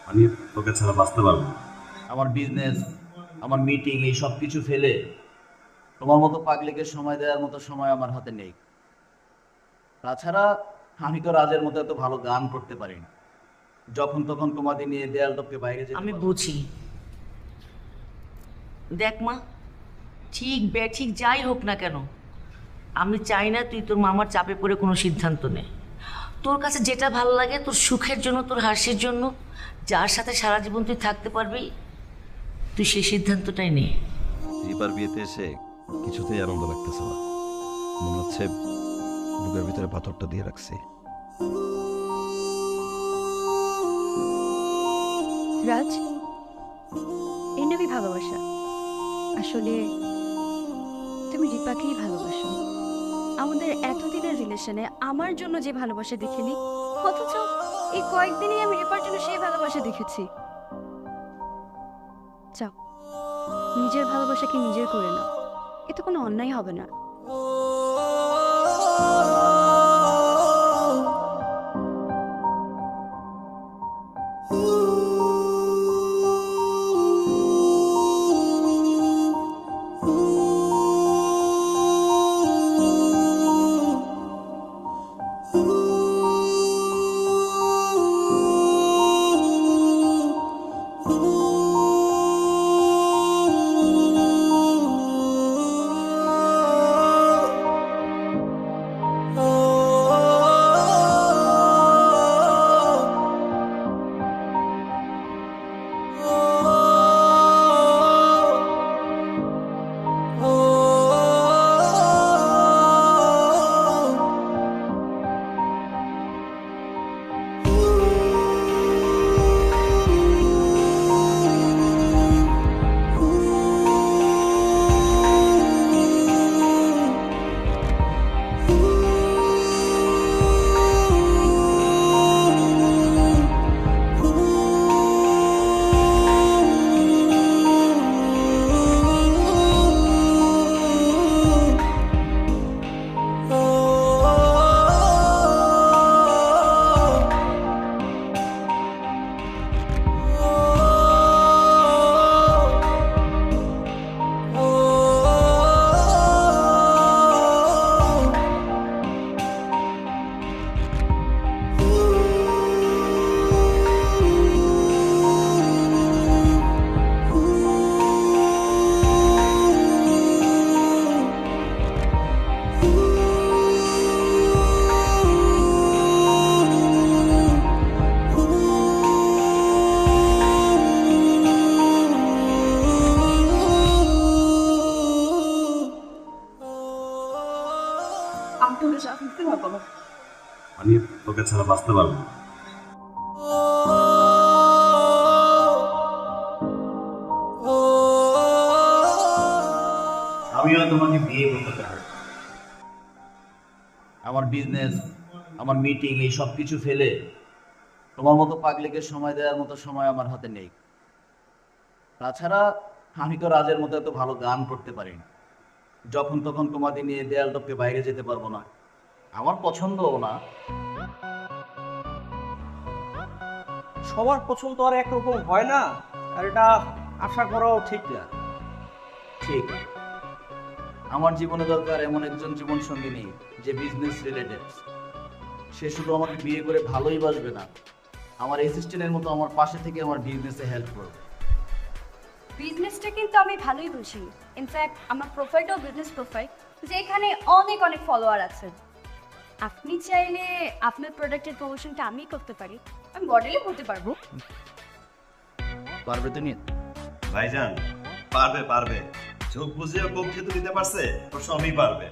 আমি তোকে ছাড়া বাঁচতে পারবো না। আমার বিজনেস, আমার মিটিং, এই সব কিছু ফেলে তোমার মতো পাগলিকে সময় দেওয়ার মতো সময় আমার হাতে নেই। তাছাড়া আমি তো রাজের মতো এত ভালো গান করতে পারি না। যখন তখন তোমাদের নিয়ে দেয়াল টপকে বাইরে যেতে আমি পারবো। বুঝি। দেখ মা, ঠিক ঠিক যাই হোক না কেন, আমি চাই না তুই তোর মামার চাপে পড়ে কোনো সিদ্ধান্ত নে। তোর কাছে যেটা ভালো লাগে, তোর সুখের জন্য, তোর হাসির জন্য, যার সাথে সারা জীবন তুই থাকতে পারবি, তুই সেই সিদ্ধান্তটাই নে। দীপার বিয়েতে এসে কিছুতেই আনন্দ লাগতেছে না। মনে হচ্ছে বুকের ভিতরে পাথরটা দিয়ে রাখছি। রাজ, এই নাকি ভালোবাসা? আসলে তুমি রিপাকেই ভালোবাসো। আমাদের এতদিনের রিলেশনে আমার জন্য যে ভালোবাসা দেখিনি, অথচ এই কয়েকদিনই আমি রিপার জন্য সেই ভালোবাসা দেখেছি। যাও, নিজের ভালোবাসাকে নিজের করে নাও, এতে কোনো অন্যায় হবে না। আমি তোকে ছাড়া বাঁচতে পারবো না। আমিও তোমাকে বিয়ে করতে চাই। আমার বিজনেস, আমার মিটিং, এই সব কিছু ফেলে তোমার মতো পাগলিকে সময় দেওয়ার মতো সময় আমার হাতে নেই। তাছাড়া আমি তো রাজের মতো এত ভালো গান করতে পারি না। যখন তখন তোমাদের নিয়ে দেয়াল টপকে বাইরে যেতে পারবো না, আমার পছন্দও না। সবার পছন্দ আর একরকম হয় না, আর এটা আশা করাও ঠিক না। ঠিক, আমার জীবনে দরকার এমন একজন জীবন সঙ্গিনী যে বিজনেস রিলেটেড। সে শুধু আমাকে বিয়ে করে ভালোই বাসবে না, আমার অ্যাসিস্ট্যান্টের মতো আমার পাশে থেকে আমার বিজনেসে হেল্প করবে। বিজনেসটা কিন্তু আমি ভালোই বুঝি। ইনফ্যাক্ট আমার প্রোফাইলটাও বিজনেস প্রোফাইল, যেখানে অনেক অনেক ফলোয়ার আছে। আপনি চাইলে আপনার প্রোডাক্টের প্রমোশনটা আমি করতে পারি, আমি মডেলই হতে পারবো। পারবে তো নিয়ে? ভাইজান পারবে পারবে, চোখ বুঝিয়ে পক্ষে তো দিতে পারছে, তো সবই পারবে।